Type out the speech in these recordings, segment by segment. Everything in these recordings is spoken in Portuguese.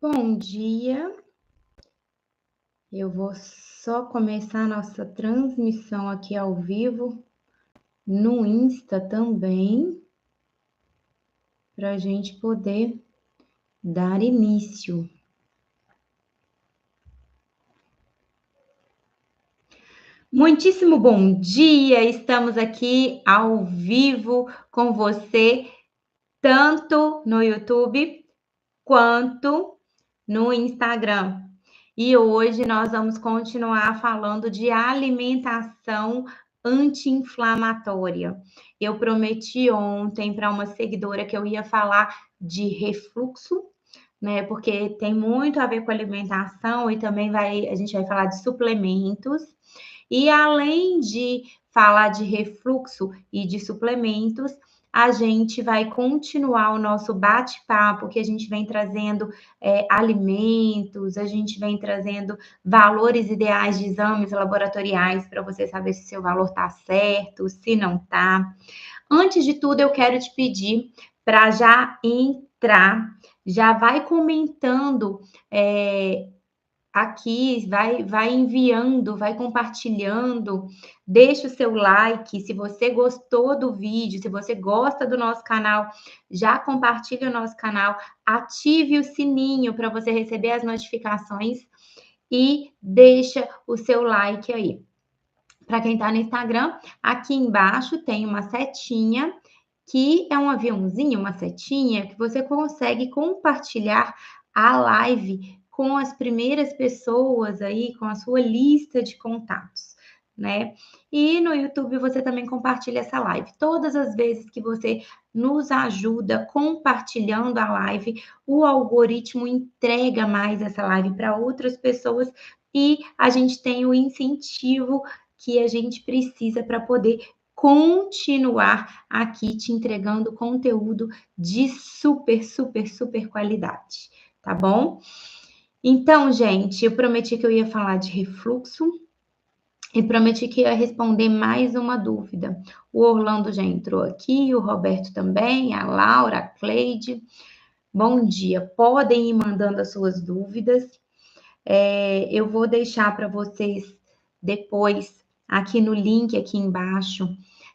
Bom dia, eu vou só começar a nossa transmissão aqui ao vivo no Insta também, para a gente poder dar início. Muitíssimo bom dia, estamos aqui ao vivo com você, tanto no YouTube quanto no Instagram. E hoje nós vamos continuar falando de alimentação anti-inflamatória. Eu prometi ontem para uma seguidora que eu ia falar de refluxo, né? Porque tem muito a ver com alimentação e também a gente vai falar de suplementos. E além de falar de refluxo e de suplementos, a gente vai continuar o nosso bate-papo, que a gente vem trazendo alimentos, a gente vem trazendo valores ideais de exames laboratoriais para você saber se seu valor está certo, se não está. Antes de tudo, eu quero te pedir para já entrar, já vai comentando aqui, vai enviando, vai compartilhando, deixa o seu like, se você gostou do vídeo, se você gosta do nosso canal, já compartilha o nosso canal, ative o sininho para você receber as notificações e deixa o seu like aí. Para quem está no Instagram, aqui embaixo tem uma setinha, que é um aviãozinho, uma setinha, que você consegue compartilhar a live com as primeiras pessoas aí, com a sua lista de contatos, né? E no YouTube você também compartilha essa live. Todas as vezes que você nos ajuda compartilhando a live, o algoritmo entrega mais essa live para outras pessoas e a gente tem o incentivo que a gente precisa para poder continuar aqui te entregando conteúdo de super, super, super qualidade, tá bom? Então, gente, eu prometi que eu ia falar de refluxo e prometi que ia responder mais uma dúvida. O Orlando já entrou aqui, o Roberto também, a Laura, a Cleide. Bom dia, podem ir mandando as suas dúvidas. Eu vou deixar para vocês depois, aqui no link aqui embaixo,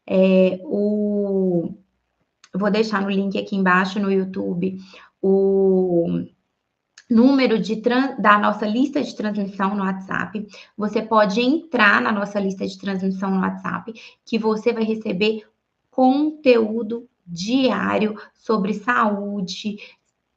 eu vou deixar no link aqui embaixo no YouTube o número da nossa lista de transmissão no WhatsApp. Você pode entrar na nossa lista de transmissão no WhatsApp, que você vai receber conteúdo diário sobre saúde,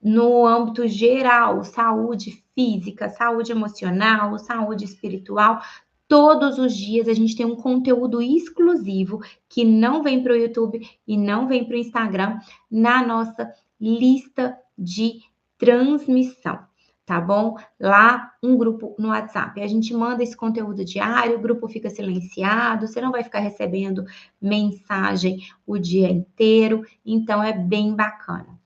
no âmbito geral, saúde física, saúde emocional, saúde espiritual. Todos os dias a gente tem um conteúdo exclusivo que não vem para o YouTube e não vem para o Instagram na nossa lista de transmissão, tá bom? Lá, um grupo no WhatsApp. A gente manda esse conteúdo diário, o grupo fica silenciado, você não vai ficar recebendo mensagem o dia inteiro, então é bem bacana.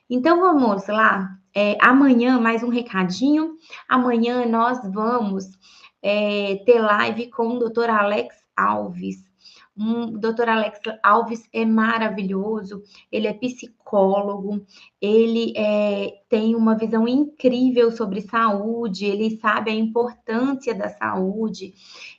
Então vamos lá. Amanhã, mais um recadinho. Amanhã nós vamos ter live com o Dr. Alex Alves. O Dr. Alex Alves é maravilhoso, ele é psicólogo, ele tem uma visão incrível sobre saúde, ele sabe a importância da saúde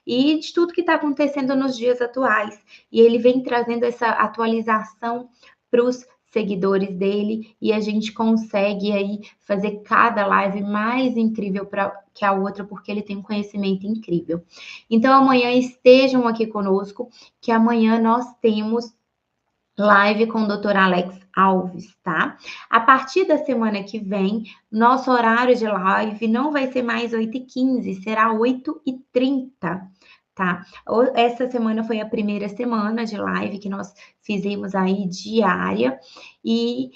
e de tudo que está acontecendo nos dias atuais. E ele vem trazendo essa atualização para os seguidores dele e a gente consegue aí fazer cada live mais incrível que a outra, porque ele tem um conhecimento incrível. Então, amanhã estejam aqui conosco, que amanhã nós temos live com o Dr. Alex Alves, tá? A partir da semana que vem, nosso horário de live não vai ser mais 8h15, será 8h30. Tá? Essa semana foi a primeira semana de live que nós fizemos aí diária e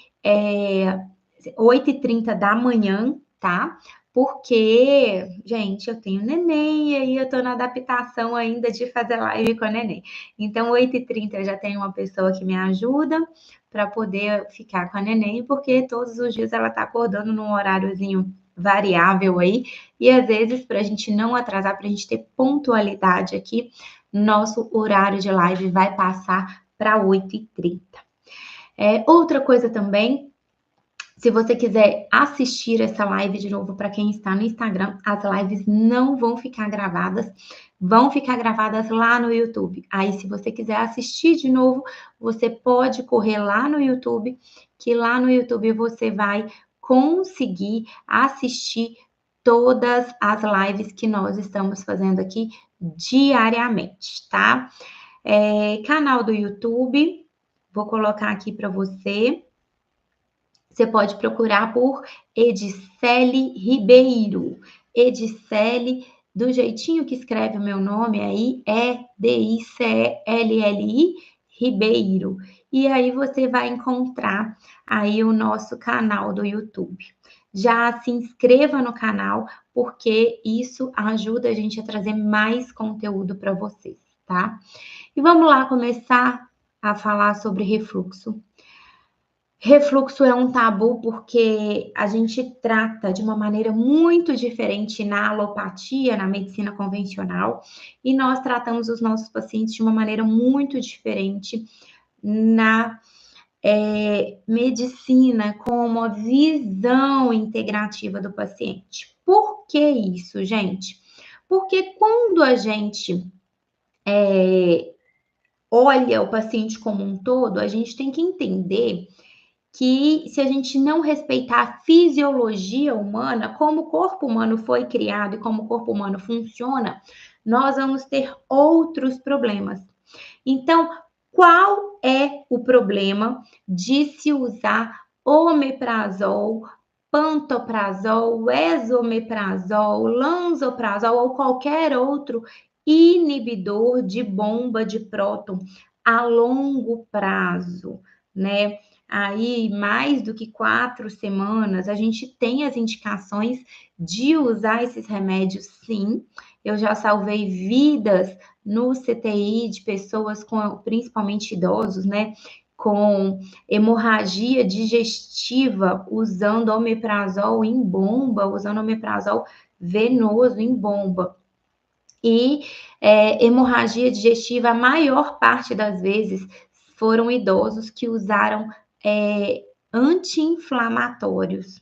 8h30 da manhã, tá? Porque, gente, eu tenho neném e aí eu tô na adaptação ainda de fazer live com a neném. Então, 8h30 eu já tenho uma pessoa que me ajuda para poder ficar com a neném, porque todos os dias ela tá acordando num horáriozinho variável aí, e às vezes, para a gente não atrasar, para a gente ter pontualidade aqui, nosso horário de live vai passar para 8h30. Outra coisa também, Se você quiser assistir essa live de novo, para quem está no Instagram, as lives não vão ficar gravadas, vão ficar gravadas lá no YouTube. Aí, se você quiser assistir de novo, você pode correr lá no YouTube, que lá no YouTube você vai conseguir assistir todas as lives que nós estamos fazendo aqui diariamente, tá? Canal do YouTube, vou colocar aqui para você. Você pode procurar por Edicele Ribeiro. Edicele, do jeitinho que escreve o meu nome aí, é Dicelli Ribeiro. E aí você vai encontrar aí o nosso canal do YouTube. Já se inscreva no canal, porque isso ajuda a gente a trazer mais conteúdo para vocês, tá? E vamos lá começar a falar sobre refluxo. Refluxo é um tabu porque a gente trata de uma maneira muito diferente na alopatia, na medicina convencional, e nós tratamos os nossos pacientes de uma maneira muito diferente na medicina, com uma visão integrativa do paciente. Por que isso, gente? Porque quando a gente olha o paciente como um todo, a gente tem que entender que se a gente não respeitar a fisiologia humana, como o corpo humano foi criado e como o corpo humano funciona, nós vamos ter outros problemas. Então, qual é o problema de se usar omeprazol, pantoprazol, esomeprazol, lansoprazol ou qualquer outro inibidor de bomba de próton a longo prazo, né? Aí, mais do que 4 semanas, a gente tem as indicações de usar esses remédios, sim. Eu já salvei vidas no CTI de pessoas com, principalmente idosos, né, com hemorragia digestiva, usando omeprazol em bomba, usando omeprazol venoso em bomba. E hemorragia digestiva, a maior parte das vezes, foram idosos que usaram anti-inflamatórios.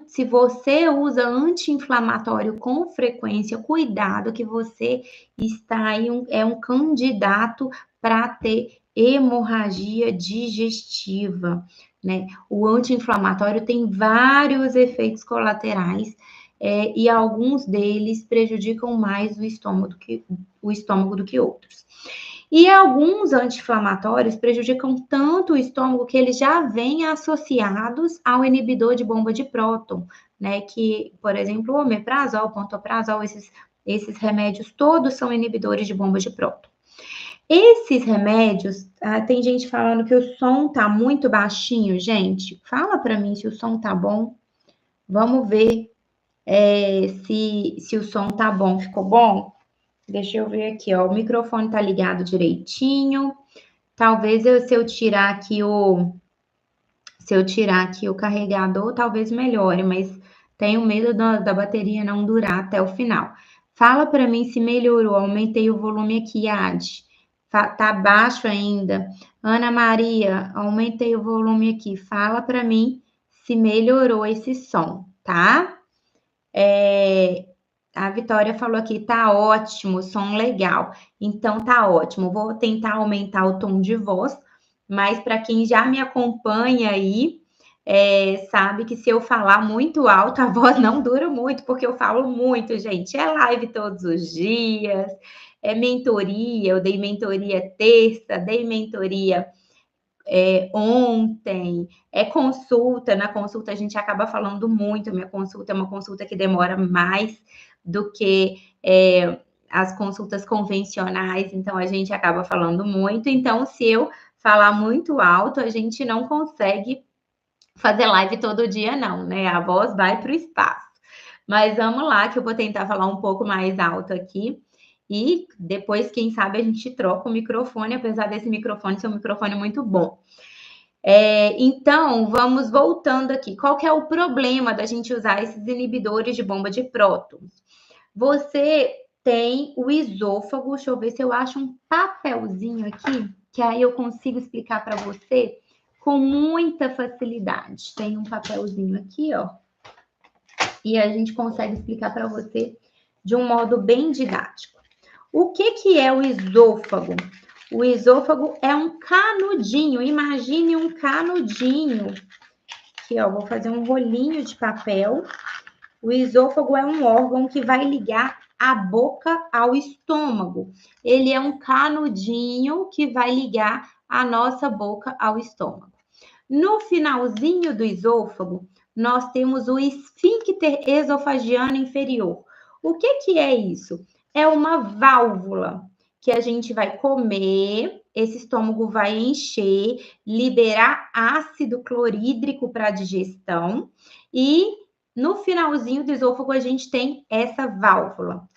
Se você usa anti-inflamatório com frequência, cuidado que você está aí, é um candidato para ter hemorragia digestiva, né? O anti-inflamatório tem vários efeitos colaterais e alguns deles prejudicam mais o estômago do que outros. E alguns anti-inflamatórios prejudicam tanto o estômago que eles já vêm associados ao inibidor de bomba de próton, né? Que, por exemplo, o omeprazol, o pantoprazol, esses remédios todos são inibidores de bomba de próton. Esses remédios, tem gente falando que o som tá muito baixinho, gente. Fala para mim se o som tá bom. Vamos ver se o som tá bom. Ficou bom? Deixa eu ver aqui, ó. O microfone tá ligado direitinho. Talvez se eu tirar aqui o carregador, talvez melhore, mas tenho medo da bateria não durar até o final. Fala para mim se melhorou. Aumentei o volume aqui, Adi. Tá baixo ainda. Ana Maria, aumentei o volume aqui. Fala para mim se melhorou esse som, tá? A Vitória falou aqui, tá ótimo, som legal. Então, tá ótimo. Vou tentar aumentar o tom de voz, mas para quem já me acompanha aí, sabe que se eu falar muito alto, a voz não dura muito, porque eu falo muito, gente. É live todos os dias, é mentoria. Eu dei mentoria terça, dei mentoria ontem, consulta. Na consulta a gente acaba falando muito. Minha consulta é uma consulta que demora mais do que as consultas convencionais, então a gente acaba falando muito. Então, se eu falar muito alto, a gente não consegue fazer live todo dia, não, né? A voz vai para o espaço. Mas vamos lá, que eu vou tentar falar um pouco mais alto aqui. E depois, quem sabe, a gente troca o microfone, apesar desse microfone ser um microfone muito bom. Então, vamos voltando aqui. Qual que é o problema da gente usar esses inibidores de bomba de prótons? Você tem o esôfago, deixa eu ver se eu acho um papelzinho aqui, que aí eu consigo explicar para você com muita facilidade. Tem um papelzinho aqui, ó, e a gente consegue explicar para você de um modo bem didático. O que é o esôfago? O esôfago é um canudinho. Imagine um canudinho. Aqui, ó, vou fazer um rolinho de papel. O esôfago é um órgão que vai ligar a boca ao estômago. Ele é um canudinho que vai ligar a nossa boca ao estômago. No finalzinho do esôfago, nós temos o esfíncter esofagiano inferior. O que é isso? É uma válvula que a gente vai comer, esse estômago vai encher, liberar ácido clorídrico para a digestão e no finalzinho do esôfago a gente tem essa válvula.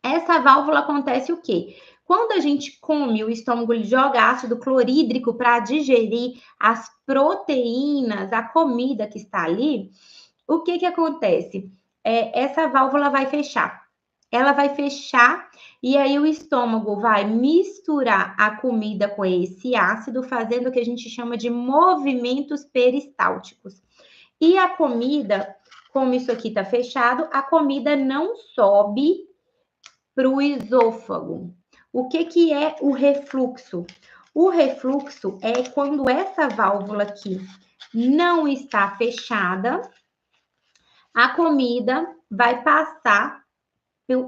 Essa válvula acontece o quê? Quando a gente come, o estômago joga ácido clorídrico para digerir as proteínas, a comida que está ali, o que acontece? Essa válvula vai fechar. Ela vai fechar e aí o estômago vai misturar a comida com esse ácido, fazendo o que a gente chama de movimentos peristálticos. E a comida, como isso aqui está fechado, a comida não sobe para o esôfago. O que é o refluxo? O refluxo é quando essa válvula aqui não está fechada, a comida vai passar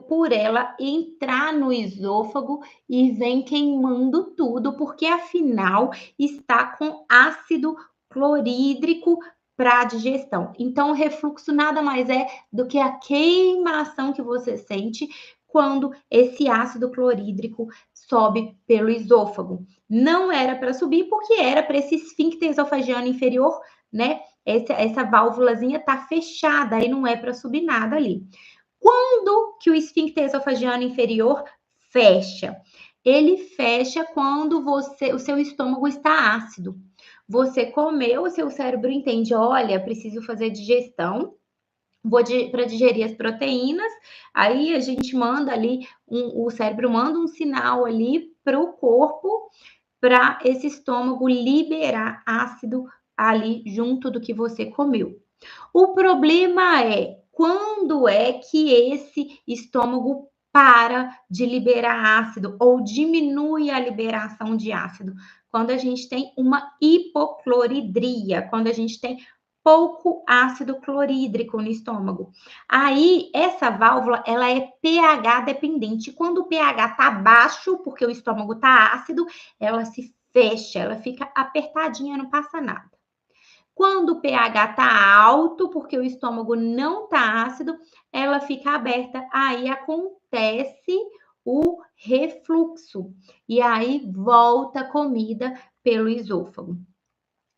por ela, entrar no esôfago e vem queimando tudo, porque afinal está com ácido clorídrico para a digestão. Então, o refluxo nada mais é do que a queimação que você sente quando esse ácido clorídrico sobe pelo esôfago. Não era para subir, porque era para esse esfíncter esofagiano inferior, né? Essa válvulazinha tá fechada, aí não é para subir nada ali. Quando que o esfíncter esofagiano inferior fecha? Ele fecha quando o seu estômago está ácido. Você comeu, o seu cérebro entende, olha, preciso fazer digestão, vou para digerir as proteínas, aí a gente manda ali, o cérebro manda um sinal ali para o corpo, para esse estômago liberar ácido ali junto do que você comeu. O problema é quando é que esse estômago para de liberar ácido ou diminui a liberação de ácido? Quando a gente tem uma hipocloridria, quando a gente tem pouco ácido clorídrico no estômago. Aí, essa válvula, ela é pH dependente. Quando o pH está baixo, porque o estômago está ácido, ela se fecha, ela fica apertadinha, não passa nada. Quando o pH está alto, porque o estômago não está ácido, ela fica aberta. Aí acontece o refluxo. E aí volta a comida pelo esôfago.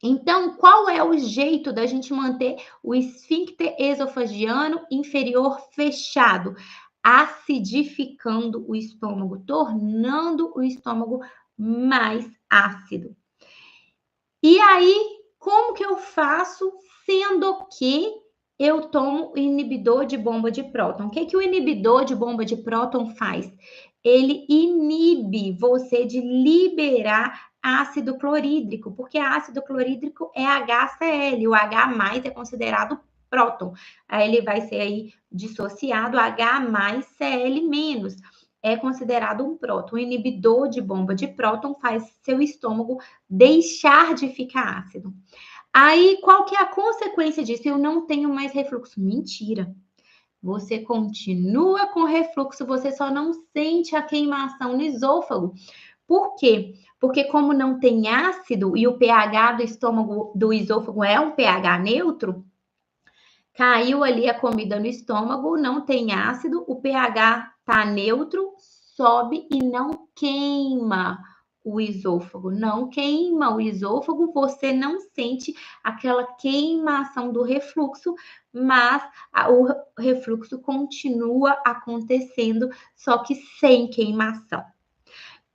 Então, qual é o jeito da gente manter o esfíncter esofagiano inferior fechado? Acidificando o estômago, tornando o estômago mais ácido. E aí, como que eu faço, sendo que eu tomo inibidor de bomba de próton? O que o inibidor de bomba de próton faz? Ele inibe você de liberar ácido clorídrico, porque ácido clorídrico é HCl, o H+ é considerado próton. Aí ele vai ser aí dissociado H+Cl-, é considerado um próton. O inibidor de bomba de próton faz seu estômago deixar de ficar ácido. Aí, qual que é a consequência disso? Eu não tenho mais refluxo. Mentira. Você continua com refluxo, você só não sente a queimação no esôfago. Por quê? Porque como não tem ácido e o pH do estômago, do esôfago é um pH neutro, caiu ali a comida no estômago, não tem ácido, o pH tá neutro, sobe e não queima o esôfago. Não queima o esôfago, você não sente aquela queimação do refluxo, mas o refluxo continua acontecendo, só que sem queimação.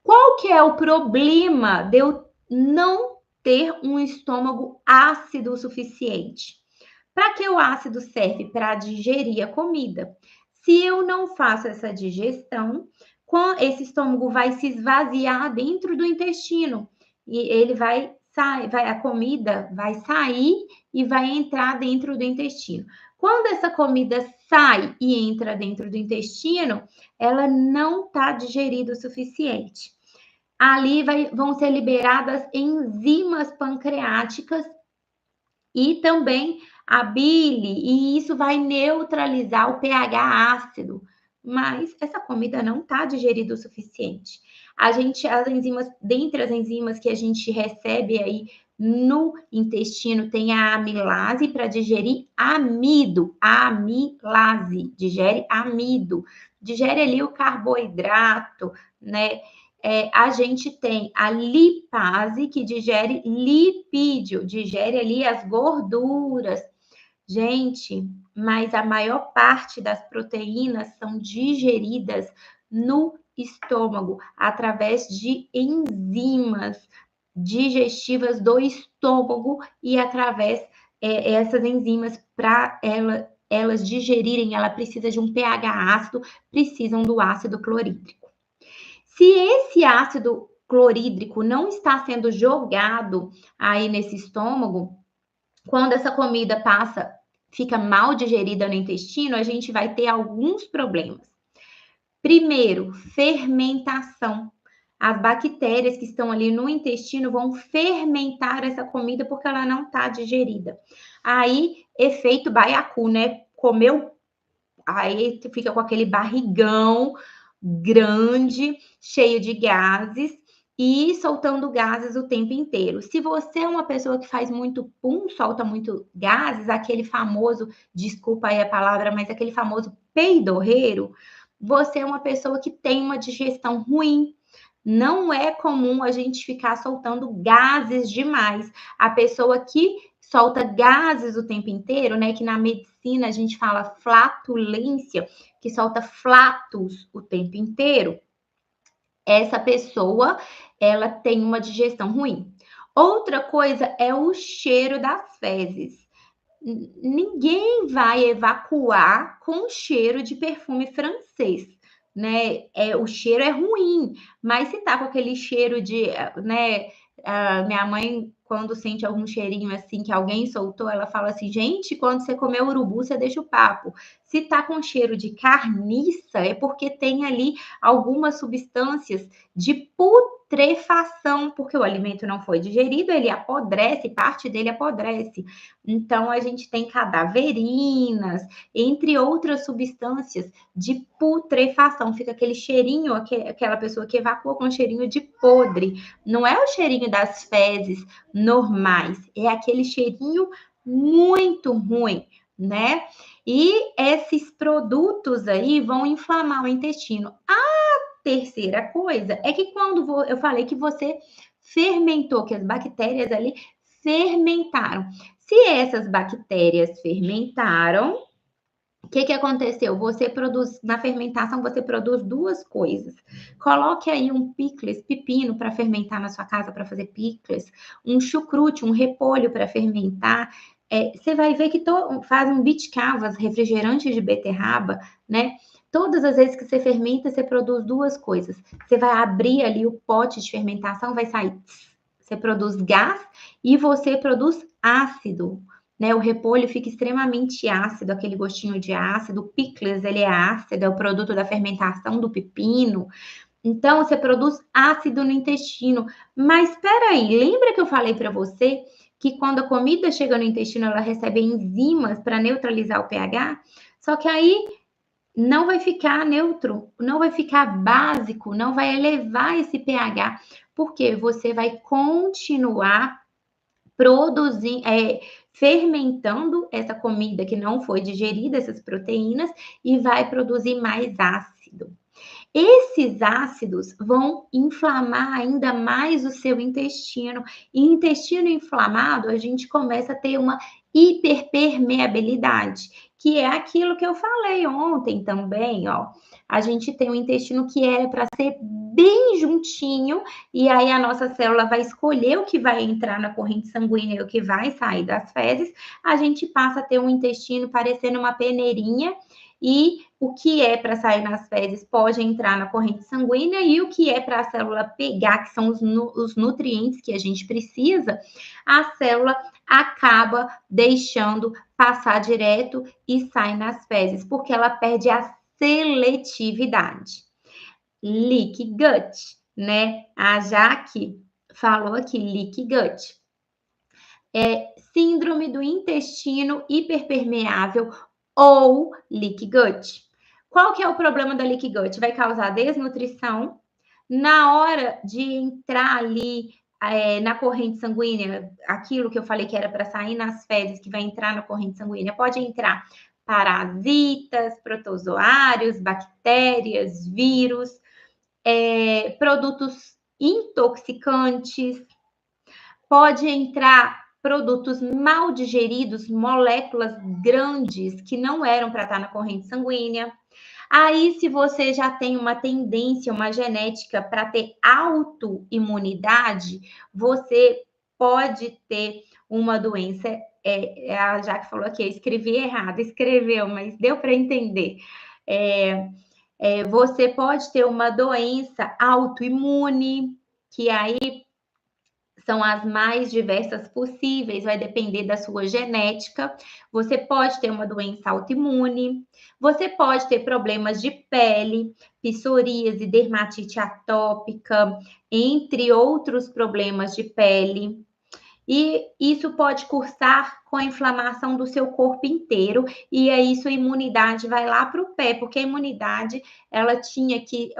Qual que é o problema de eu não ter um estômago ácido o suficiente? Para que o ácido serve? Para digerir a comida. Se eu não faço essa digestão, esse estômago vai se esvaziar dentro do intestino e ele vai a comida vai sair e vai entrar dentro do intestino. Quando essa comida sai e entra dentro do intestino, ela não está digerida o suficiente. Ali vão ser liberadas enzimas pancreáticas e também a bile, e isso vai neutralizar o pH ácido. Mas essa comida não está digerida o suficiente. As enzimas, dentre as enzimas que a gente recebe aí no intestino, tem a amilase para digerir amido. A amilase digere amido, digere ali o carboidrato, né? A gente tem a lipase, que digere lipídio, digere ali as gorduras. Gente, mas a maior parte das proteínas são digeridas no estômago, através de enzimas digestivas do estômago e através essas enzimas, para elas digerirem, ela precisa de um pH ácido, precisam do ácido clorídrico. Se esse ácido clorídrico não está sendo jogado aí nesse estômago, quando essa comida fica mal digerida no intestino, a gente vai ter alguns problemas. Primeiro, fermentação. As bactérias que estão ali no intestino vão fermentar essa comida porque ela não está digerida. Aí, efeito baiacu, né? Comeu, aí fica com aquele barrigão grande, cheio de gases e soltando gases o tempo inteiro. Se você é uma pessoa que faz muito pum, solta muito gases, aquele famoso, desculpa aí a palavra, mas aquele famoso peidorreiro, você é uma pessoa que tem uma digestão ruim. Não é comum a gente ficar soltando gases demais. A pessoa que solta gases o tempo inteiro, né? Que na medicina a gente fala flatulência, que solta flatus o tempo inteiro. Essa pessoa, ela tem uma digestão ruim. Outra coisa é o cheiro das fezes. Ninguém vai evacuar com cheiro de perfume francês, né? O cheiro é ruim, mas se tá com aquele cheiro de, né? Minha mãe, quando sente algum cheirinho assim que alguém soltou, ela fala assim: gente, quando você comer urubu, você deixa o papo. Se tá com cheiro de carniça, é porque tem ali algumas substâncias de putrefação, porque o alimento não foi digerido, ele apodrece, parte dele apodrece. Então, a gente tem cadaverinas, entre outras substâncias de putrefação. Fica aquele cheirinho, aquela pessoa que evacua com cheirinho de podre. Não é o cheirinho das fezes normais, é aquele cheirinho muito ruim, né? E esses produtos aí vão inflamar o intestino. A terceira coisa é que quando eu falei que você fermentou, que as bactérias ali fermentaram. Se essas bactérias fermentaram, o que aconteceu? Você produz, na fermentação, você produz duas coisas. Coloque aí um picles, pepino, para fermentar na sua casa, para fazer picles, um chucrute, um repolho para fermentar. Você vai ver que faz um bitcavas, refrigerante de beterraba, né? Todas as vezes que você fermenta, você produz duas coisas. Você vai abrir ali o pote de fermentação, vai sair. Você produz gás e você produz ácido. Né, o repolho fica extremamente ácido, aquele gostinho de ácido. O picles, ele é ácido, é o produto da fermentação do pepino. Então, você produz ácido no intestino. Mas espera aí, lembra que eu falei para você que quando a comida chega no intestino, ela recebe enzimas para neutralizar o pH? Só que aí não vai ficar neutro, não vai ficar básico, não vai elevar esse pH, porque você vai continuar produzindo, fermentando essa comida que não foi digerida, essas proteínas, e vai produzir mais ácido. Esses ácidos vão inflamar ainda mais o seu intestino. E intestino inflamado, a gente começa a ter uma hiperpermeabilidade, que é aquilo que eu falei ontem também, ó. A gente tem um intestino que era para ser bem juntinho, e aí a nossa célula vai escolher o que vai entrar na corrente sanguínea e o que vai sair das fezes. A gente passa a ter um intestino parecendo uma peneirinha, e o que é para sair nas fezes pode entrar na corrente sanguínea e o que é para a célula pegar, que são os nutrientes que a gente precisa, a célula acaba deixando passar direto e sai nas fezes, porque ela perde a seletividade. Leaky gut, né? A Jaque falou aqui, leaky gut. Síndrome do intestino hiperpermeável ou leaky gut. Qual que é o problema da leaky gut? Vai causar desnutrição. Na hora de entrar ali na corrente sanguínea, aquilo que eu falei que era para sair nas fezes, que vai entrar na corrente sanguínea, pode entrar parasitas, protozoários, bactérias, vírus, produtos intoxicantes, pode entrar produtos mal digeridos, moléculas grandes que não eram para estar na corrente sanguínea. Aí, se você já tem uma tendência, uma genética para ter autoimunidade, você pode ter uma doença. A Jaque falou aqui, eu escrevi errado, escreveu, mas deu para entender. Você pode ter uma doença autoimune, que aí são as mais diversas possíveis, vai depender da sua genética. Você pode ter uma doença autoimune, você pode ter problemas de pele, psoríase, dermatite atópica, entre outros problemas de pele. E isso pode cursar com a inflamação do seu corpo inteiro, e aí sua imunidade vai lá para o pé, porque a imunidade, ela tinha que...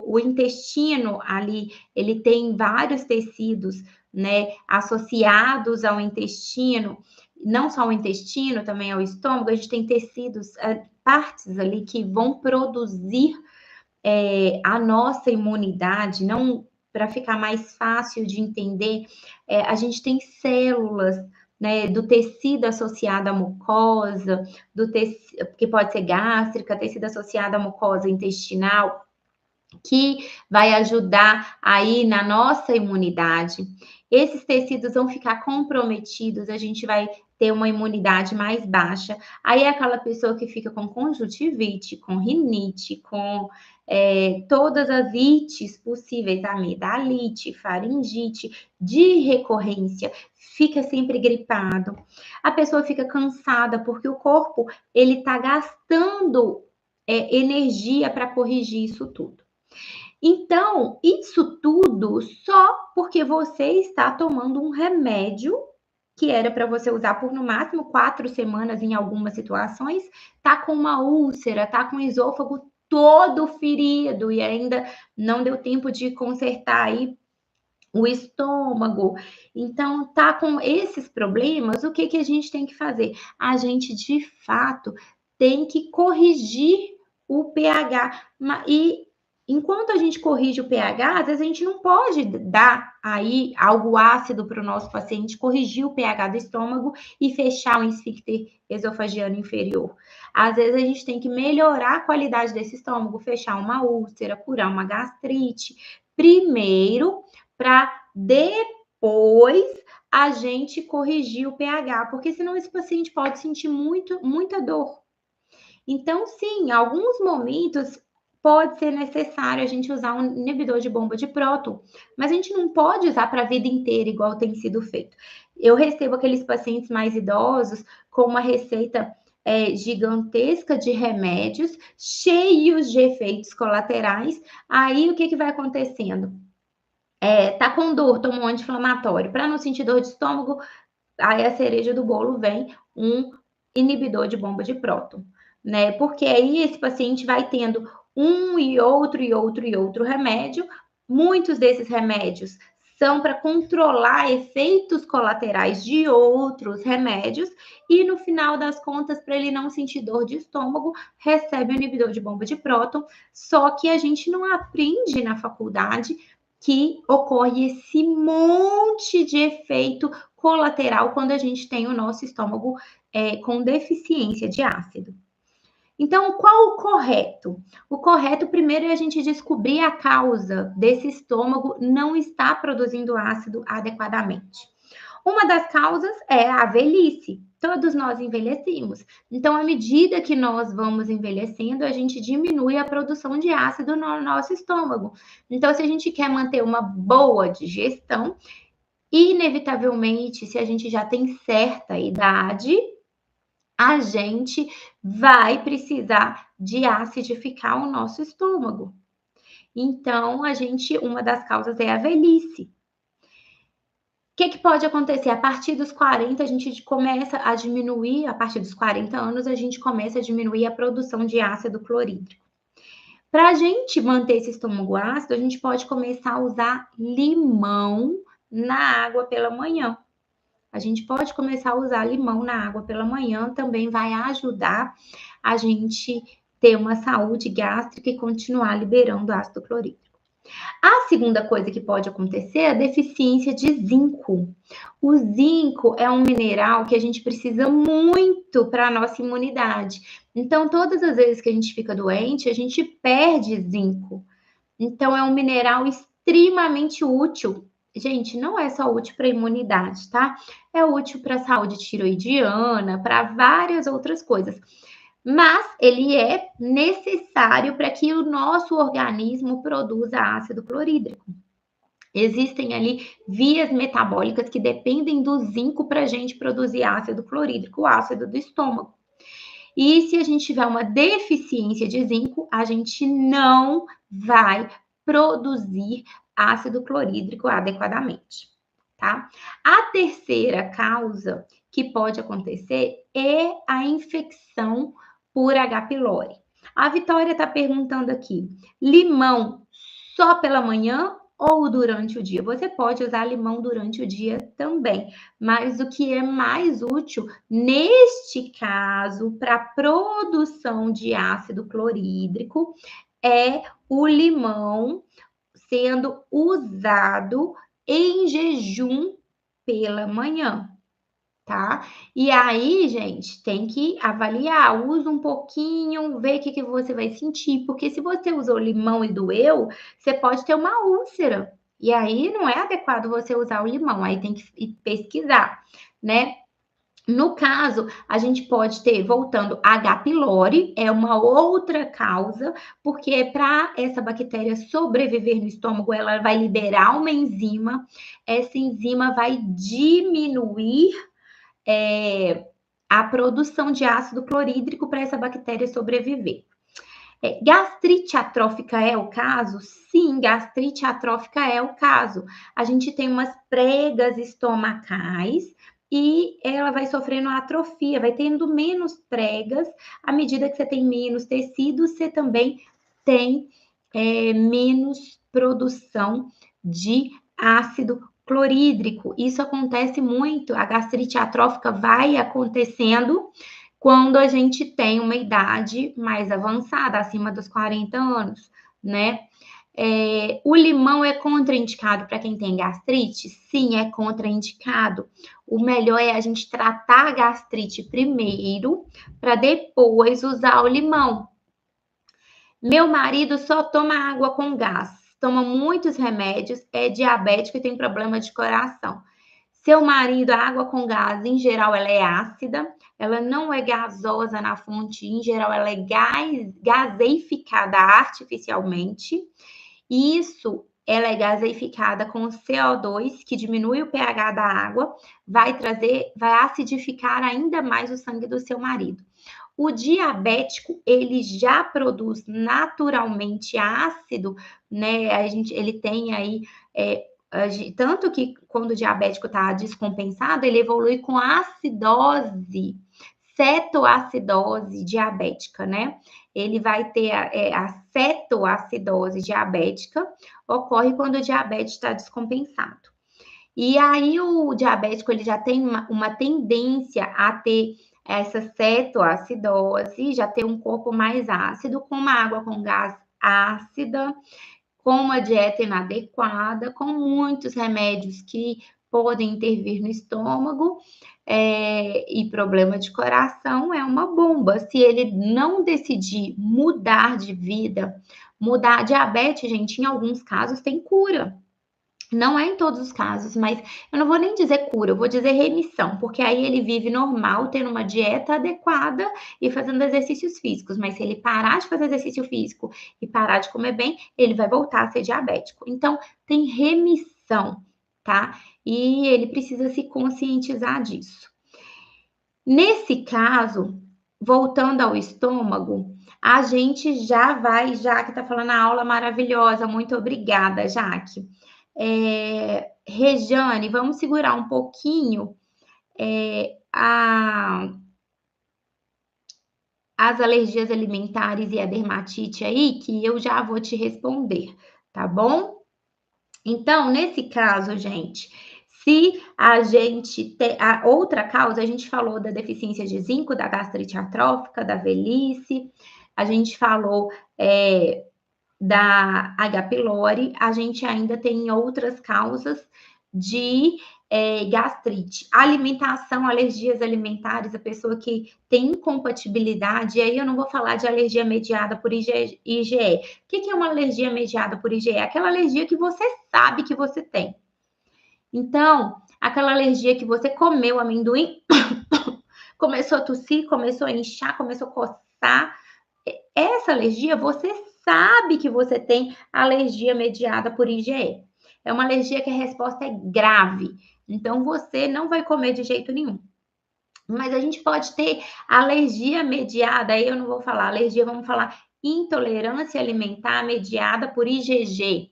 O intestino ali, ele tem vários tecidos, né, associados ao intestino, não só ao intestino, também ao estômago, a gente tem tecidos, partes ali que vão produzir a nossa imunidade, não para ficar mais fácil de entender, a gente tem células, né, do tecido associado à mucosa, que pode ser gástrica, tecido associado à mucosa intestinal, que vai ajudar aí na nossa imunidade. Esses tecidos vão ficar comprometidos, a gente vai ter uma imunidade mais baixa. Aí é aquela pessoa que fica com conjuntivite, com rinite, com todas as ites possíveis, amidalite, faringite, de recorrência, fica sempre gripado. A pessoa fica cansada porque o corpo, ele está gastando energia para corrigir isso tudo. Então, isso tudo só porque você está tomando um remédio que era para você usar por no máximo 4 semanas em algumas situações, tá com uma úlcera, tá com o esôfago todo ferido e ainda não deu tempo de consertar aí o estômago. Então, tá com esses problemas, o que a gente tem que fazer? A gente, de fato, tem que corrigir o pH. E enquanto a gente corrige o pH, às vezes a gente não pode dar aí algo ácido para o nosso paciente, corrigir o pH do estômago e fechar o esfíncter esofagiano inferior. Às vezes a gente tem que melhorar a qualidade desse estômago, fechar uma úlcera, curar uma gastrite, primeiro, para depois a gente corrigir o pH, porque senão esse paciente pode sentir muita dor. Então, sim, em alguns momentos pode ser necessário a gente usar um inibidor de bomba de próton, mas a gente não pode usar para a vida inteira, igual tem sido feito. Eu recebo aqueles pacientes mais idosos com uma receita gigantesca de remédios, cheios de efeitos colaterais. Aí, o que vai acontecendo? Tá com dor, toma um anti-inflamatório. Para não sentir dor de estômago, aí a cereja do bolo vem um inibidor de bomba de próton, né? Porque aí esse paciente vai tendo um e outro remédio. Muitos desses remédios são para controlar efeitos colaterais de outros remédios e no final das contas, para ele não sentir dor de estômago, recebe o inibidor de bomba de próton. Só que a gente não aprende na faculdade que ocorre esse monte de efeito colateral quando a gente tem o nosso estômago com deficiência de ácido. Então, qual o correto? O correto, primeiro, é a gente descobrir a causa desse estômago não estar produzindo ácido adequadamente. Uma das causas é a velhice. Todos nós envelhecemos. Então, à medida que nós vamos envelhecendo, a gente diminui a produção de ácido no nosso estômago. Então, se a gente quer manter uma boa digestão, inevitavelmente, se a gente já tem certa idade, a gente vai precisar de acidificar o nosso estômago. Então, uma das causas é a velhice. O que pode acontecer? A partir dos 40, a gente começa a diminuir, a partir dos 40 anos, a gente começa a diminuir a produção de ácido clorídrico. Para a gente manter esse estômago ácido, a gente pode começar a usar limão na água pela manhã. A gente pode começar a usar limão na água pela manhã, também vai ajudar a gente ter uma saúde gástrica e continuar liberando ácido clorídrico. A segunda coisa que pode acontecer é a deficiência de zinco. O zinco é um mineral que a gente precisa muito para a nossa imunidade. Então, todas as vezes que a gente fica doente, a gente perde zinco. Então, é um mineral extremamente útil. Gente, não é só útil para a imunidade, tá? É útil para a saúde tiroidiana, para várias outras coisas. Mas ele é necessário para que o nosso organismo produza ácido clorídrico. Existem ali vias metabólicas que dependem do zinco para a gente produzir ácido clorídrico, o ácido do estômago. E se a gente tiver uma deficiência de zinco, a gente não vai produzir ácido clorídrico adequadamente, tá? A terceira causa que pode acontecer é a infecção por H. pylori. A Vitória está perguntando aqui: limão só pela manhã ou durante o dia? Você pode usar limão durante o dia também, mas o que é mais útil neste caso para a produção de ácido clorídrico é o limão sendo usado em jejum pela manhã, tá? E aí, gente, tem que avaliar, usa um pouquinho, vê o que você vai sentir, porque se você usou limão e doeu, você pode ter uma úlcera. E aí não é adequado você usar o limão, aí tem que pesquisar, né? No caso, a gente pode ter, voltando, H. pylori, é uma outra causa, porque para essa bactéria sobreviver no estômago, ela vai liberar uma enzima, essa enzima vai diminuir a produção de ácido clorídrico para essa bactéria sobreviver. Gastrite atrófica é o caso? Sim, gastrite atrófica é o caso. A gente tem umas pregas estomacais e ela vai sofrendo atrofia, vai tendo menos pregas. À medida que você tem menos tecido, você também tem menos produção de ácido clorídrico. Isso acontece muito, a gastrite atrófica vai acontecendo quando a gente tem uma idade mais avançada, acima dos 40 anos, né? O limão é contraindicado para quem tem gastrite? Sim, é contraindicado. O melhor é a gente tratar a gastrite primeiro, para depois usar o limão. Meu marido só toma água com gás, toma muitos remédios, é diabético e tem problema de coração. Seu marido, a água com gás, em geral, ela é ácida, ela não é gasosa na fonte, em geral, ela é gaseificada artificialmente. Isso, ela é gaseificada com CO2, que diminui o pH da água, vai acidificar ainda mais o sangue do seu marido. O diabético, ele já produz naturalmente ácido, né? Ele tem aí, tanto que quando o diabético está descompensado, ele evolui com acidose, cetoacidose diabética, né? Ele vai ter a cetoacidose diabética, ocorre quando o diabetes está descompensado. E aí o diabético, ele já tem uma tendência a ter essa cetoacidose, já ter um corpo mais ácido, com uma água com gás ácida, com uma dieta inadequada, com muitos remédios que podem intervir no estômago, e problema de coração é uma bomba. Se ele não decidir mudar de vida, mudar a diabetes, gente, em alguns casos tem cura. Não é em todos os casos, mas eu não vou nem dizer cura, eu vou dizer remissão, porque aí ele vive normal, tendo uma dieta adequada e fazendo exercícios físicos. Mas se ele parar de fazer exercício físico e parar de comer bem, ele vai voltar a ser diabético. Então, tem remissão, tá? E ele precisa se conscientizar disso. Nesse caso, voltando ao estômago, a gente já vai, Jaque está falando a aula maravilhosa, muito obrigada, Jaque. Rejane, vamos segurar um pouquinho as alergias alimentares e a dermatite aí, que eu já vou te responder, tá bom? Então, nesse caso, gente, se a gente tem a outra causa, a gente falou da deficiência de zinco, da gastrite atrófica, da velhice, a gente falou da H. pylori, a gente ainda tem outras causas de gastrite. Alimentação, alergias alimentares, a pessoa que tem incompatibilidade, e aí eu não vou falar de alergia mediada por IgE. O que é uma alergia mediada por IgE? Aquela alergia que você sabe que você tem. Então, aquela alergia que você comeu amendoim, começou a tossir, começou a inchar, começou a coçar. Essa alergia, você sabe que você tem alergia mediada por IgE. É uma alergia que a resposta é grave. Então, você não vai comer de jeito nenhum. Mas a gente pode ter alergia mediada, aí eu não vou falar alergia, vamos falar intolerância alimentar mediada por IgG,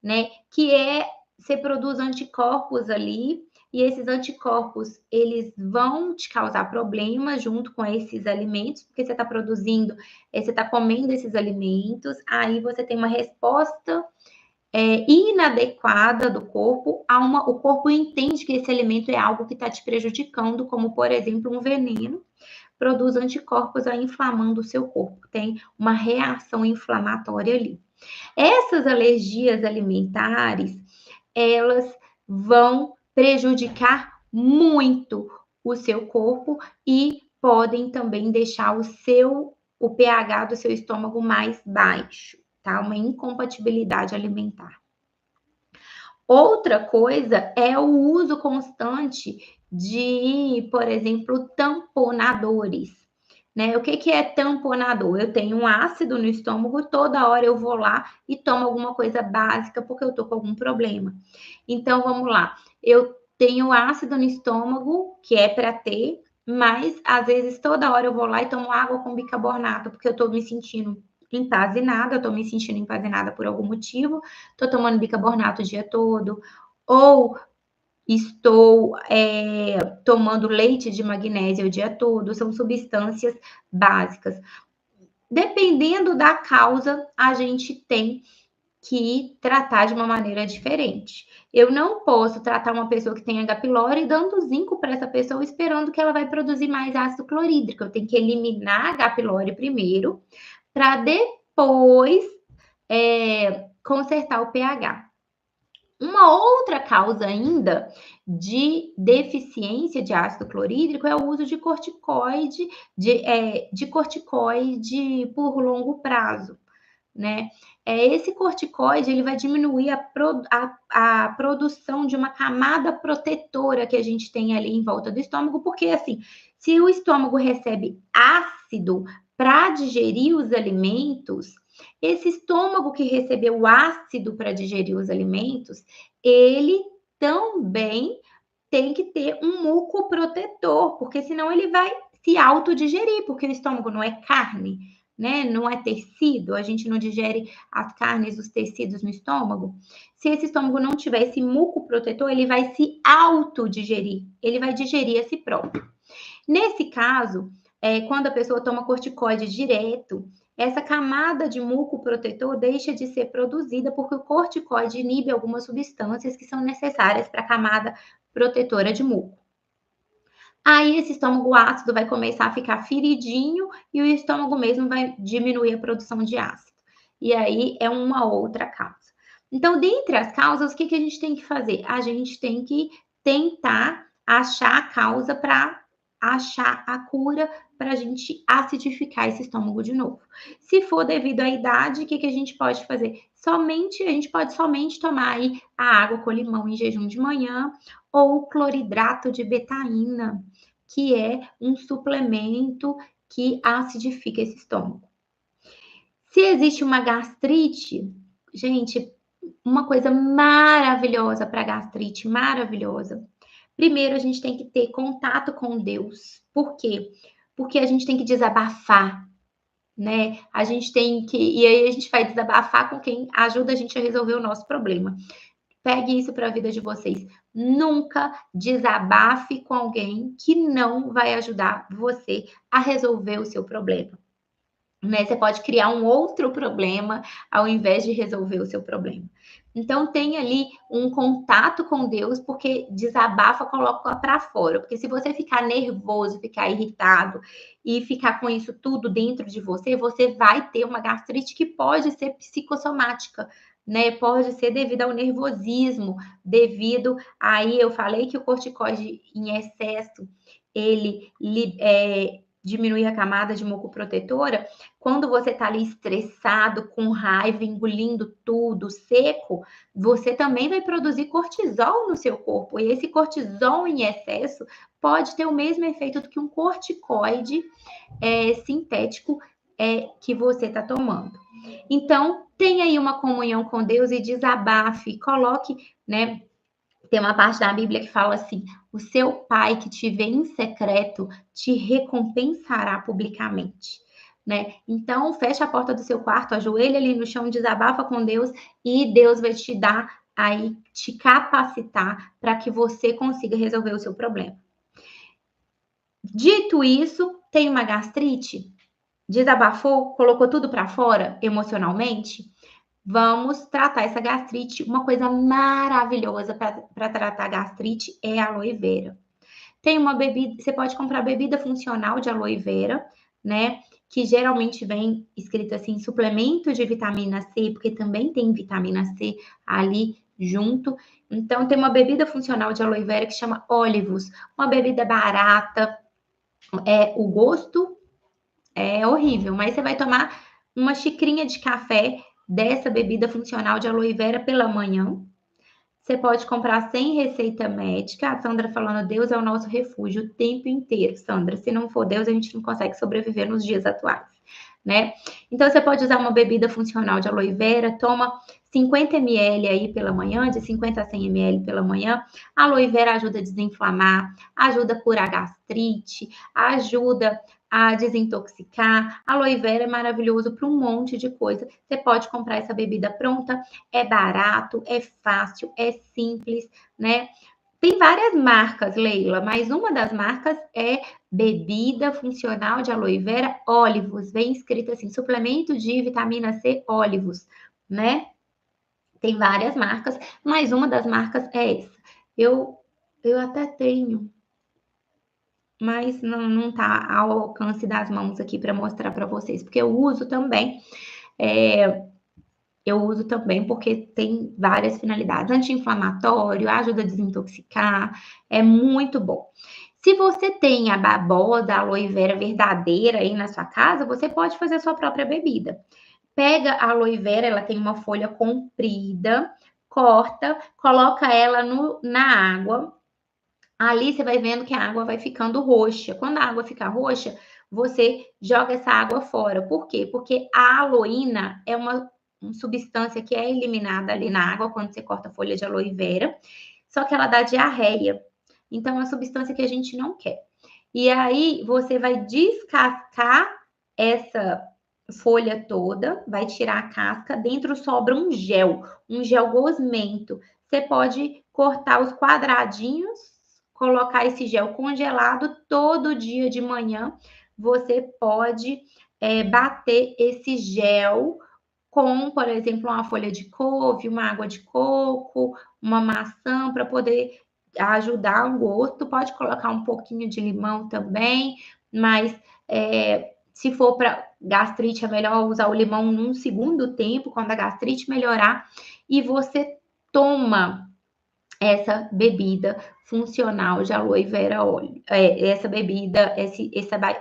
né? Que é, você produz anticorpos ali, e esses anticorpos, eles vão te causar problemas junto com esses alimentos, porque você está produzindo, você está comendo esses alimentos, aí você tem uma resposta inadequada do corpo, o corpo entende que esse alimento é algo que está te prejudicando, como, por exemplo, um veneno, produz anticorpos aí inflamando o seu corpo, tem uma reação inflamatória ali. Essas alergias alimentares, elas vão prejudicar muito o seu corpo e podem também deixar o pH do seu estômago mais baixo, tá? Uma incompatibilidade alimentar. Outra coisa é o uso constante de, por exemplo, tamponadores. Né? O que é tamponador? Eu tenho um ácido no estômago, toda hora eu vou lá e tomo alguma coisa básica porque eu tô com algum problema. Então, vamos lá. Eu tenho ácido no estômago, que é para ter, mas às vezes toda hora eu vou lá e tomo água com bicarbonato, porque eu tô me sentindo empazinada, eu tô me sentindo empazinada por algum motivo, tô tomando bicarbonato o dia todo, ou estou tomando leite de magnésio o dia todo, são substâncias básicas. Dependendo da causa, a gente tem que tratar de uma maneira diferente. Eu não posso tratar uma pessoa que tem H. pylori dando zinco para essa pessoa esperando que ela vai produzir mais ácido clorídrico. Eu tenho que eliminar H. pylori primeiro, para depois consertar o pH. Uma outra causa ainda de deficiência de ácido clorídrico é o uso de corticoide, de corticoide por longo prazo, né? Esse corticoide ele vai diminuir a produção de uma camada protetora que a gente tem ali em volta do estômago, porque assim, se o estômago recebe ácido para digerir os alimentos, esse estômago que recebeu ácido para digerir os alimentos, ele também tem que ter um muco protetor, porque senão ele vai se autodigerir, porque o estômago não é carne, né? Não é tecido, a gente não digere as carnes, os tecidos no estômago. Se esse estômago não tiver esse muco protetor, ele vai se autodigerir, ele vai digerir a si próprio. Nesse caso, quando a pessoa toma corticoide direto, essa camada de muco protetor deixa de ser produzida porque o corticoide inibe algumas substâncias que são necessárias para a camada protetora de muco. Aí esse estômago ácido vai começar a ficar feridinho e o estômago mesmo vai diminuir a produção de ácido. E aí é uma outra causa. Então, dentre as causas, o que a gente tem que fazer? A gente tem que tentar achar a causa para achar a cura para a gente acidificar esse estômago de novo. Se for devido à idade, o que a gente pode fazer? A gente pode somente tomar aí a água com limão em jejum de manhã ou o cloridrato de betaína, que é um suplemento que acidifica esse estômago. Se existe uma gastrite, gente, uma coisa maravilhosa para gastrite, maravilhosa. Primeiro, a gente tem que ter contato com Deus. Por quê? Porque a gente tem que desabafar, né? A gente tem que. E aí a gente vai desabafar com quem ajuda a gente a resolver o nosso problema. Pegue isso para a vida de vocês. Nunca desabafe com alguém que não vai ajudar você a resolver o seu problema. Né? Você pode criar um outro problema ao invés de resolver o seu problema. Então, tem ali um contato com Deus, porque desabafa, coloca para fora. Porque se você ficar nervoso, ficar irritado e ficar com isso tudo dentro de você, você vai ter uma gastrite que pode ser psicossomática, né? Pode ser devido ao nervosismo, devido. Aí eu falei que o corticoide em excesso ele diminui a camada de mucoprotetora. Quando você está ali estressado, com raiva, engolindo tudo seco, você também vai produzir cortisol no seu corpo. E esse cortisol em excesso pode ter o mesmo efeito do que um corticoide sintético que você está tomando. Então, tenha aí uma comunhão com Deus e desabafe, coloque, né? Tem uma parte da Bíblia que fala assim: o seu pai que te vê em secreto te recompensará publicamente. Né? Então, fecha a porta do seu quarto, ajoelha ali no chão, desabafa com Deus e Deus vai te dar aí, te capacitar para que você consiga resolver o seu problema. Dito isso, tem uma gastrite? Desabafou? Colocou tudo para fora emocionalmente? Vamos tratar essa gastrite. Uma coisa maravilhosa para tratar gastrite é a aloe vera. Tem uma bebida, você pode comprar bebida funcional de aloe vera, né? Que geralmente vem escrito assim, suplemento de vitamina C, porque também tem vitamina C ali junto. Então, tem uma bebida funcional de aloe vera que chama Olivos, uma bebida barata. O gosto é horrível, mas você vai tomar uma xicrinha de café dessa bebida funcional de aloe vera pela manhã. Você pode comprar sem receita médica. A Sandra falando, Deus é o nosso refúgio o tempo inteiro. Sandra, se não for Deus, a gente não consegue sobreviver nos dias atuais, né? Então, você pode usar uma bebida funcional de aloe vera, toma 50 ml aí pela manhã, de 50 a 100 ml pela manhã. A aloe vera ajuda a desinflamar, ajuda a curar gastrite, ajuda a desintoxicar. A aloe vera é maravilhoso para um monte de coisa. Você pode comprar essa bebida pronta, é barato, é fácil, é simples, né? Tem várias marcas, Leila, mas uma das marcas é bebida funcional de aloe vera Olivos. Vem escrito assim, suplemento de vitamina C Olivos, né? Tem várias marcas, mas uma das marcas é essa. Eu até tenho, mas não tá ao alcance das mãos aqui para mostrar para vocês, porque eu uso também. Eu uso também porque tem várias finalidades. Anti-inflamatório, ajuda a desintoxicar, é muito bom. Se você tem a babosa, a aloe vera verdadeira aí na sua casa, você pode fazer a sua própria bebida. Pega a aloe vera, ela tem uma folha comprida, corta, coloca ela na água. Ali você vai vendo que a água vai ficando roxa. Quando a água ficar roxa, você joga essa água fora. Por quê? Porque a aloína é uma substância que é eliminada ali na água quando você corta a folha de aloe vera, só que ela dá diarreia. Então, é uma substância que a gente não quer. E aí, você vai descascar essa folha toda, vai tirar a casca, dentro sobra um gel gosmento. Você pode cortar os quadradinhos, colocar esse gel congelado todo dia de manhã. Você pode bater esse gel com, por exemplo, uma folha de couve, uma água de coco, uma maçã, para poder ajudar o gosto. Pode colocar um pouquinho de limão também, mas se for para gastrite, é melhor usar o limão num segundo tempo, quando a gastrite melhorar. E você toma essa bebida funcional de aloe vera óleo, essa bebida,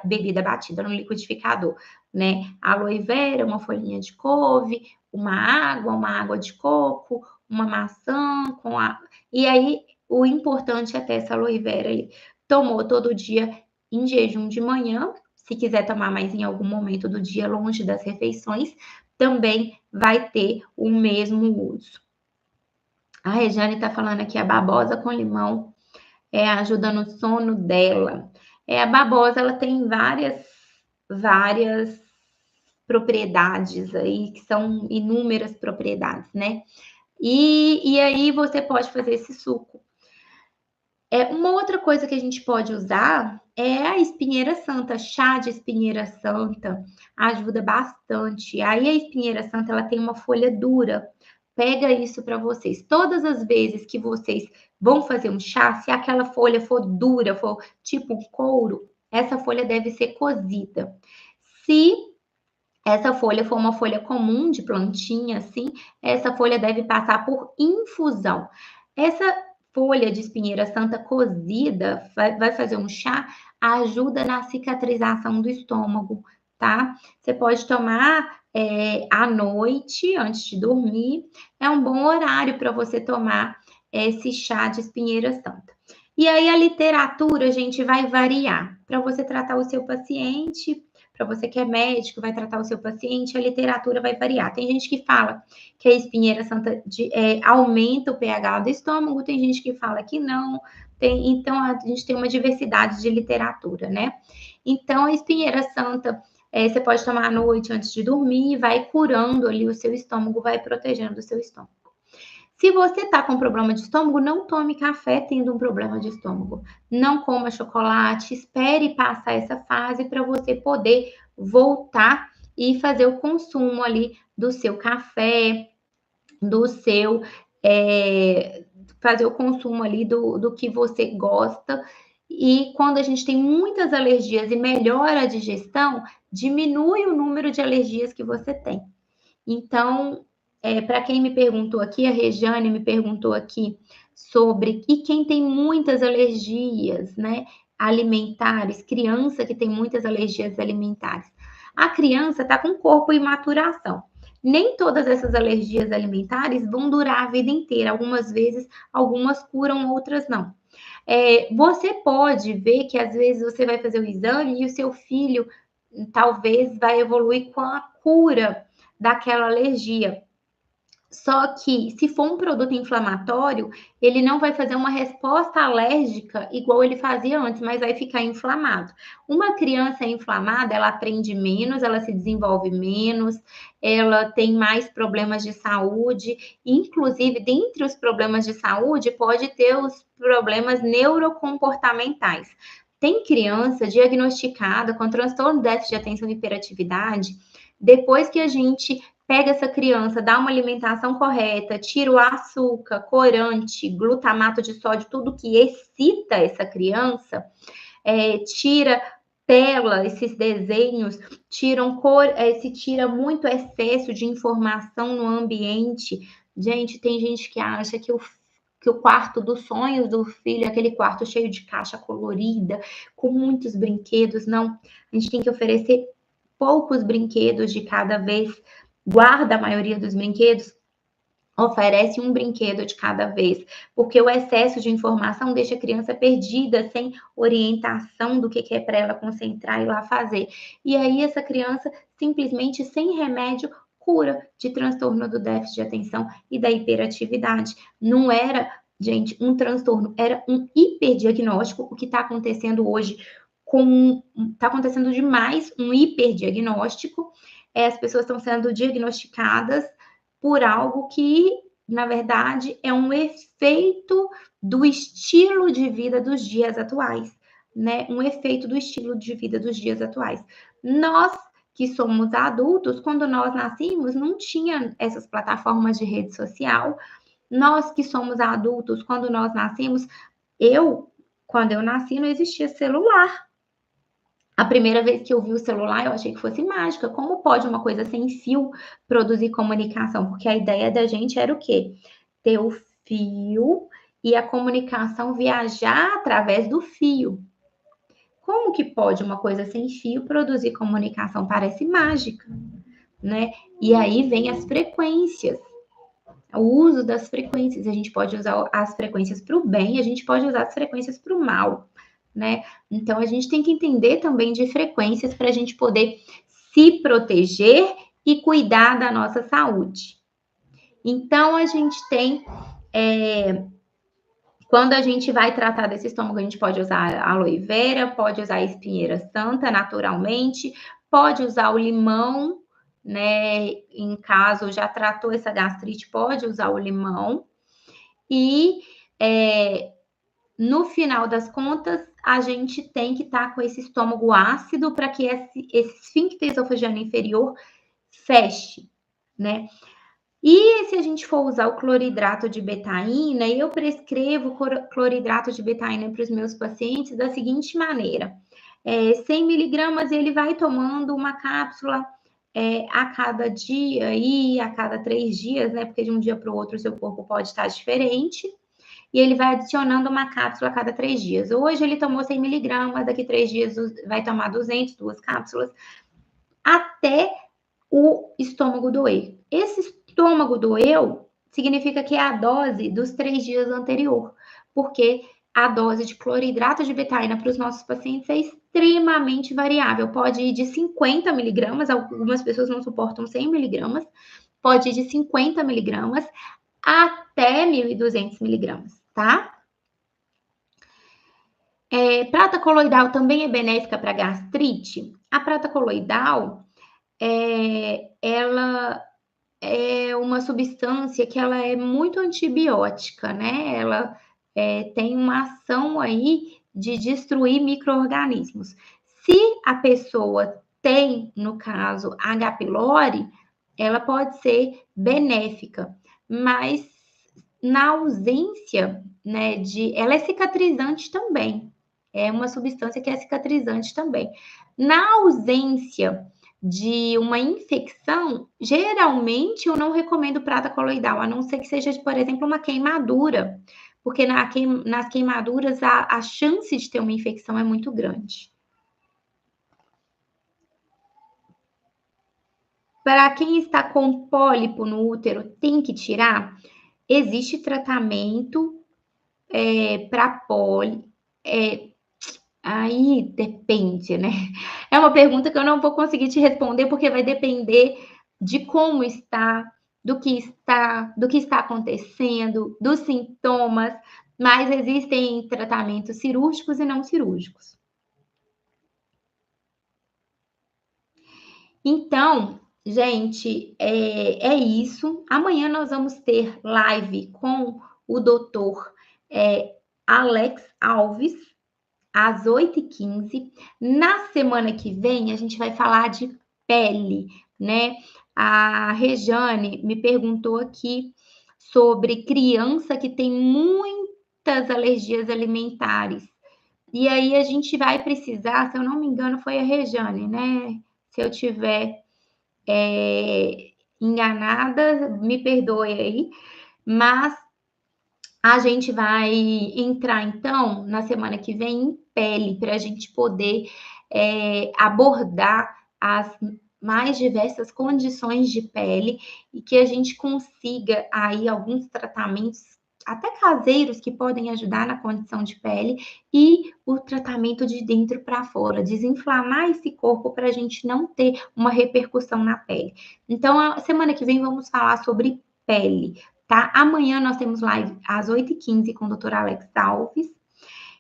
bebida batida no liquidificador, né? Aloe vera, uma folhinha de couve, uma água de coco, uma maçã com a... E aí, o importante é ter essa aloe vera ali. Tomou todo dia em jejum de manhã, se quiser tomar mais em algum momento do dia, longe das refeições, também vai ter o mesmo uso. A Regiane está falando aqui, a babosa com limão ajuda no sono dela. A babosa, ela tem várias propriedades aí, que são inúmeras propriedades, né? E aí você pode fazer esse suco. Uma outra coisa que a gente pode usar é a espinheira santa, chá de espinheira santa, ajuda bastante. Aí a espinheira santa, ela tem uma folha dura. Pega isso para vocês. Todas as vezes que vocês vão fazer um chá, se aquela folha for dura, for tipo um couro, essa folha deve ser cozida. Se essa folha for uma folha comum de plantinha, assim, essa folha deve passar por infusão. Essa folha de espinheira santa cozida, vai fazer um chá, ajuda na cicatrização do estômago, tá? Você pode tomar à noite, antes de dormir. É um bom horário para você tomar esse chá de espinheira santa. E aí a literatura, gente, vai variar. Para você tratar o seu paciente, para você que é médico, vai tratar o seu paciente, a literatura vai variar. Tem gente que fala que a espinheira santa aumenta o pH do estômago, tem gente que fala que não. Então, a gente tem uma diversidade de literatura, né? Então, a espinheira santa, você pode tomar à noite antes de dormir, vai curando ali o seu estômago, vai protegendo o seu estômago. Se você está com problema de estômago, não tome café tendo um problema de estômago. Não coma chocolate, espere passar essa fase para você poder voltar e fazer o consumo ali do seu café, do seu... fazer o consumo ali do que você gosta. E quando a gente tem muitas alergias e melhora a digestão, diminui o número de alergias que você tem. Então, para quem me perguntou aqui, a Regiane me perguntou aqui sobre e quem tem muitas alergias, né, alimentares, criança que tem muitas alergias alimentares. A criança está com corpo em maturação. Nem todas essas alergias alimentares vão durar a vida inteira. Algumas vezes, algumas curam, outras não. Você pode ver que às vezes você vai fazer o exame e o seu filho talvez vai evoluir com a cura daquela alergia. Só que, se for um produto inflamatório, ele não vai fazer uma resposta alérgica igual ele fazia antes, mas vai ficar inflamado. Uma criança inflamada, ela aprende menos, ela se desenvolve menos, ela tem mais problemas de saúde, inclusive, dentre os problemas de saúde, pode ter os problemas neurocomportamentais. Tem criança diagnosticada com transtorno de déficit de atenção e hiperatividade, depois que a gente pega essa criança, dá uma alimentação correta, tira o açúcar, corante, glutamato de sódio, tudo que excita essa criança, tira tela, esses desenhos, se tira muito excesso de informação no ambiente. Gente, tem gente que acha que o quarto dos sonhos do filho é aquele quarto cheio de caixa colorida, com muitos brinquedos. Não, a gente tem que oferecer poucos brinquedos de cada vez, guarda a maioria dos brinquedos, oferece um brinquedo de cada vez, porque o excesso de informação deixa a criança perdida, sem orientação do que é para ela concentrar e lá fazer. E aí essa criança, simplesmente sem remédio, cura de transtorno do déficit de atenção e da hiperatividade. Não era, gente, um transtorno, era um hiperdiagnóstico. O que está acontecendo hoje está acontecendo demais um hiperdiagnóstico. As pessoas estão sendo diagnosticadas por algo que, na verdade, é um efeito do estilo de vida dos dias atuais, né? Um efeito do estilo de vida dos dias atuais. Nós que somos adultos, quando nós nascemos, não tinha essas plataformas de rede social. Nós que somos adultos, quando nós nascemos, quando eu nasci, não existia celular. A primeira vez que eu vi o celular, eu achei que fosse mágica. Como pode uma coisa sem fio produzir comunicação? Porque a ideia da gente era o quê? Ter o fio e a comunicação viajar através do fio. Como que pode uma coisa sem fio produzir comunicação? Parece mágica, né? E aí vem as frequências, o uso das frequências. A gente pode usar as frequências para o bem, a gente pode usar as frequências para o mal, né? Então a gente tem que entender também de frequências para a gente poder se proteger e cuidar da nossa saúde. Então a gente tem quando a gente vai tratar desse estômago, a gente pode usar aloe vera, pode usar espinheira santa naturalmente, pode usar o limão, né? Em caso já tratou essa gastrite, pode usar o limão. E no final das contas, a gente tem que estar com esse estômago ácido para que esse esfíncter esofageno inferior feche, né? E se a gente for usar o cloridrato de betaína, eu prescrevo cloridrato de betaína para os meus pacientes da seguinte maneira: 100 miligramas ele vai tomando uma cápsula a cada dia e a cada 3 dias, né? Porque de um dia para o outro o seu corpo pode estar diferente. E ele vai adicionando uma cápsula a cada 3 dias. Hoje ele tomou 100 miligramas, daqui 3 dias vai tomar 200, 2 cápsulas, até o estômago doer. Esse estômago doeu significa que é a dose dos 3 dias anterior, porque a dose de cloridrato de betaína para os nossos pacientes é extremamente variável. Pode ir de 50 miligramas, algumas pessoas não suportam 100 miligramas, pode ir de 50 miligramas até 1.200 miligramas, tá? Prata coloidal também é benéfica para gastrite? A prata coloidal, ela é uma substância que ela é muito antibiótica, né? Ela tem uma ação aí de destruir micro-organismos. Se a pessoa tem, no caso, H. pylori, ela pode ser benéfica, mas na ausência, né, ela é cicatrizante também. É uma substância que é cicatrizante também. Na ausência de uma infecção, geralmente eu não recomendo prata coloidal, a não ser que seja, por exemplo, uma queimadura, porque nas queimaduras a chance de ter uma infecção é muito grande. Para quem está com pólipo no útero, tem que tirar? Existe tratamento para pólipo. Aí depende, né? É uma pergunta que eu não vou conseguir te responder, porque vai depender de como está, do que está acontecendo, dos sintomas, mas existem tratamentos cirúrgicos e não cirúrgicos. Então, gente, é isso. Amanhã nós vamos ter live com o doutor Alex Alves, às 8h15. Na semana que vem, a gente vai falar de pele, né? A Rejane me perguntou aqui sobre criança que tem muitas alergias alimentares. E aí a gente vai precisar, se eu não me engano, foi a Rejane, né? Se eu tiver enganada, me perdoe aí, mas a gente vai entrar, então, na semana que vem em pele, para a gente poder abordar as mais diversas condições de pele e que a gente consiga aí alguns tratamentos, até caseiros, que podem ajudar na condição de pele e o tratamento de dentro para fora, desinflamar esse corpo para a gente não ter uma repercussão na pele. Então, a semana que vem vamos falar sobre pele, tá? Amanhã nós temos live às 8h15 com o Dr. Alex Alves.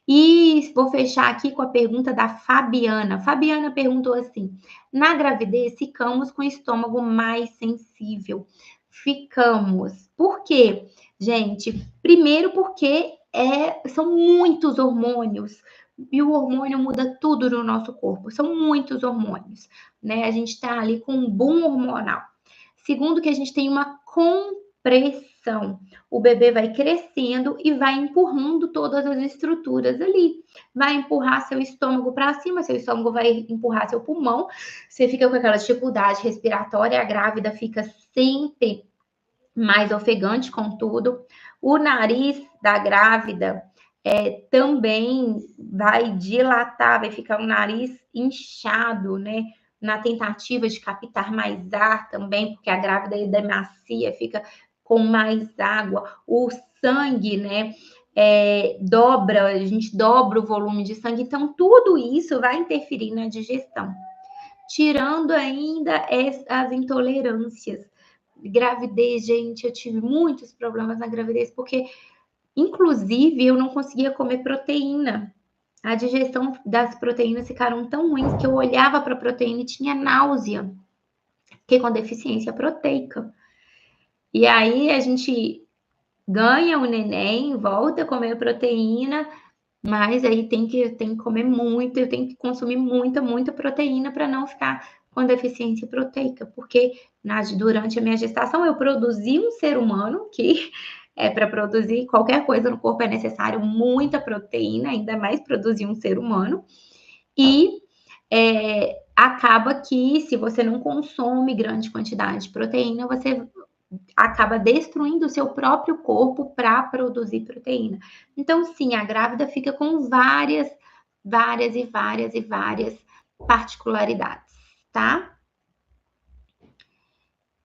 E vou fechar aqui com a pergunta da Fabiana. Fabiana perguntou assim: na gravidez ficamos com o estômago mais sensível? Ficamos. Por quê, gente? Primeiro porque são muitos hormônios. E o hormônio muda tudo no nosso corpo. São muitos hormônios, né? A gente está ali com um boom hormonal. Segundo, que a gente tem uma compressão. O bebê vai crescendo e vai empurrando todas as estruturas ali. Vai empurrar seu estômago para cima, seu estômago vai empurrar seu pulmão. Você fica com aquela dificuldade respiratória, a grávida fica sempre mais ofegante com tudo. O nariz da grávida, também vai dilatar, vai ficar o nariz inchado, né? Na tentativa de captar mais ar também, porque a grávida é macia, fica com mais água. O sangue, né? Dobra, a gente dobra o volume de sangue, então tudo isso vai interferir na digestão. Tirando ainda as intolerâncias. Gravidez, gente, eu tive muitos problemas na gravidez, porque, inclusive, eu não conseguia comer proteína. A digestão das proteínas ficaram tão ruins que eu olhava para a proteína e tinha náusea, fiquei com deficiência proteica. E aí a gente ganha o neném, volta a comer proteína, mas aí tem que comer muito, eu tenho que consumir muita proteína para não ficar com deficiência proteica, porque durante a minha gestação eu produzi um ser humano que para produzir qualquer coisa no corpo é necessário muita proteína, ainda mais produzir um ser humano, e acaba que se você não consome grande quantidade de proteína, você acaba destruindo o seu próprio corpo para produzir proteína. Então, sim, a grávida fica com várias particularidades, tá?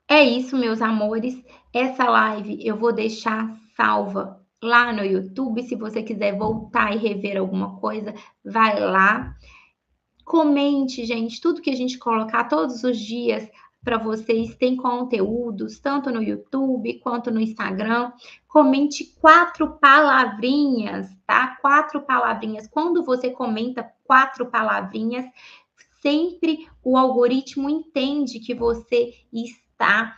É isso, meus amores. Essa live eu vou deixar salva lá no YouTube. Se você quiser voltar e rever alguma coisa, vai lá. Comente, gente, tudo que a gente colocar todos os dias para vocês tem conteúdos, tanto no YouTube quanto no Instagram. Comente 4 palavrinhas, tá? 4 palavrinhas. Quando você comenta 4 palavrinhas, sempre o algoritmo entende que você está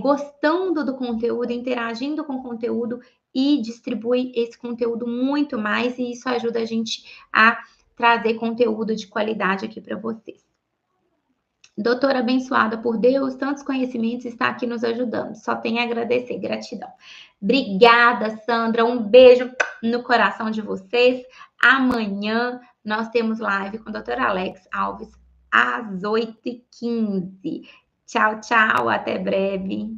gostando do conteúdo, interagindo com o conteúdo e distribui esse conteúdo muito mais, e isso ajuda a gente a trazer conteúdo de qualidade aqui para vocês. Doutora abençoada por Deus, tantos conhecimentos, está aqui nos ajudando. Só tenho a agradecer, gratidão. Obrigada, Sandra. Um beijo no coração de vocês. Amanhã nós temos live com a doutora Alex Alves às 8h15. Tchau, tchau. Até breve.